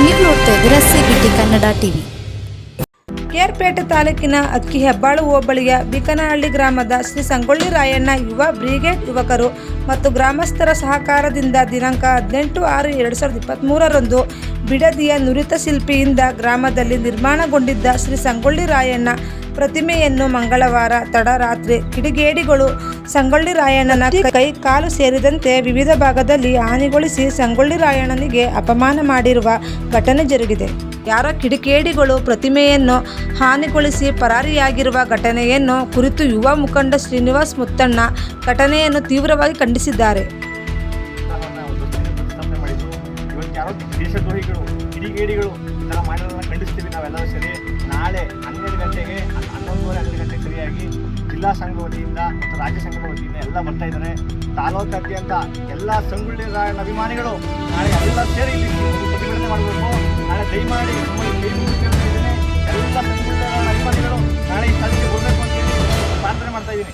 ನೀವು ನೋಡ್ತಾ ಇದ್ದೀರಾ ಸಿಬಿಟಿ ಕನ್ನಡ ಟಿವಿ. ಕೇರ್ಪೇಟೆ ತಾಲೂಕಿನ ಅಕ್ಕಿಹೆಬ್ಬಾಳು ಹೋಬಳಿಯ ಬೀಕನಹಳ್ಳಿ ಗ್ರಾಮದ ಶ್ರೀ ಸಂಗೊಳ್ಳಿ ರಾಯಣ್ಣ ಯುವ ಬ್ರಿಗೇಡ್ ಯುವಕರು ಮತ್ತು ಗ್ರಾಮಸ್ಥರ ಸಹಕಾರದಿಂದ ದಿನಾಂಕ 18/6/2023 ಬಿಡದಿಯ ನುರಿತ ಶಿಲ್ಪಿಯಿಂದ ಗ್ರಾಮದಲ್ಲಿ ನಿರ್ಮಾಣಗೊಂಡಿದ್ದ ಶ್ರೀ ಸಂಗೊಳ್ಳಿ ರಾಯಣ್ಣ ಪ್ರತಿಮೆಯನ್ನು ಮಂಗಳವಾರ ತಡರಾತ್ರಿ ಕಿಡಿಗೇಡಿಗಳು ಸಂಗೊಳ್ಳಿ ರಾಯಣ್ಣನ ಕೈ ಕಾಲು ಸೇರಿದಂತೆ ವಿವಿಧ ಭಾಗದಲ್ಲಿ ಹಾನಿಗೊಳಿಸಿ ಸಂಗೊಳ್ಳಿ ರಾಯಣ್ಣನಿಗೆ ಅಪಮಾನ ಮಾಡಿರುವ ಘಟನೆ ಜರುಗಿದೆ. ಯಾರೋ ಕಿಡಿಗೇಡಿಗಳು ಪ್ರತಿಮೆಯನ್ನು ಹಾನಿಗೊಳಿಸಿ ಪರಾರಿಯಾಗಿರುವ ಘಟನೆಯನ್ನು ಕುರಿತು ಯುವ ಮುಖಂಡ ಶ್ರೀನಿವಾಸ್ ಮುತ್ತಣ್ಣ ಘಟನೆಯನ್ನು ತೀವ್ರವಾಗಿ ಖಂಡಿಸಿದ್ದಾರೆ. ಕಿಡಿಗೇಡಿಗಳು ಈ ಥರ ಮಾಡೋದನ್ನು ಖಂಡಿಸ್ತೀವಿ ನಾವೆಲ್ಲರೂ ಸೇರಿ. ನಾಳೆ 12 ಗಂಟೆಗೆ 11:30 ಗಂಟೆ ಸರಿಯಾಗಿ ಜಿಲ್ಲಾ ಸಂಘ ವತಿಯಿಂದ ಮತ್ತು ರಾಜ್ಯ ಸಂಘದ ವತಿಯಿಂದ ಎಲ್ಲ ಬರ್ತಾ ಇದ್ದಾರೆ. ತಾಲೂಕಾದ್ಯಂತ ಎಲ್ಲ ಸಂಗೊಳ್ಳಿ ರಾಯಣ್ಣ ಅಭಿಮಾನಿಗಳು ನಾಳೆ ಎಲ್ಲ ಸೇರಿ ಇಲ್ಲಿ ಪ್ರತಿಭಟನೆ ಮಾಡಬೇಕು. ನಾಳೆ ದಯಮಾಡಿ ಕೈ ಮುಗಿದಿದ್ದೇನೆ. ಎಲ್ಲ ಸಂಗೊಳ್ಳಿ ರಾಯಣ್ಣ ಅಭಿಮಾನಿಗಳು ನಾಳೆ ಈ ಸ್ಥಳಕ್ಕೆ ಬರಬೇಕು ಅಂತ ಹೇಳಿ ಪ್ರಾರ್ಥನೆ ಮಾಡ್ತಾ ಇದ್ದೀನಿ.